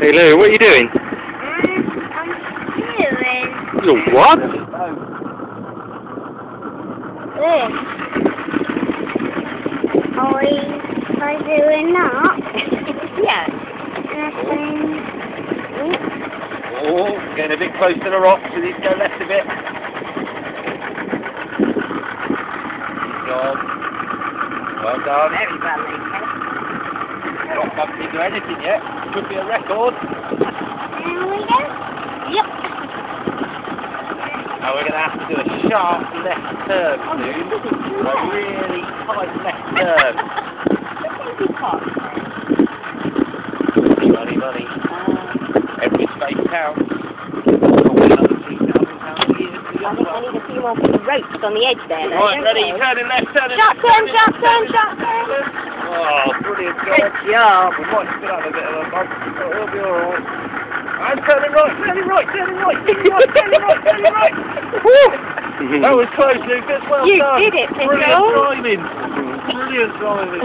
Hey Lou, what are you doing? I'm doing You're what? this. Are you doing that? Yeah. Oh, getting a bit close to the rocks. We need to go left a bit. Good job. Well done. Very well, Luke. Not bumped into anything yet. Could be a record. There we go. Yep. Now we're going to have to do a sharp left turn soon. A really tight left turn. Money. Every space counts. Another £3,000 a year to the other I one. need a few more ropes on the edge there, though. Right, don't ready, you? turning left, turning Sharp left. turn. Oh, brilliant job. Good job. We might still have a bit of a bump, but it'll be alright. And turning right. Woo! That was close, Lucas. Well You done. did it, Pickle. Brilliant driving.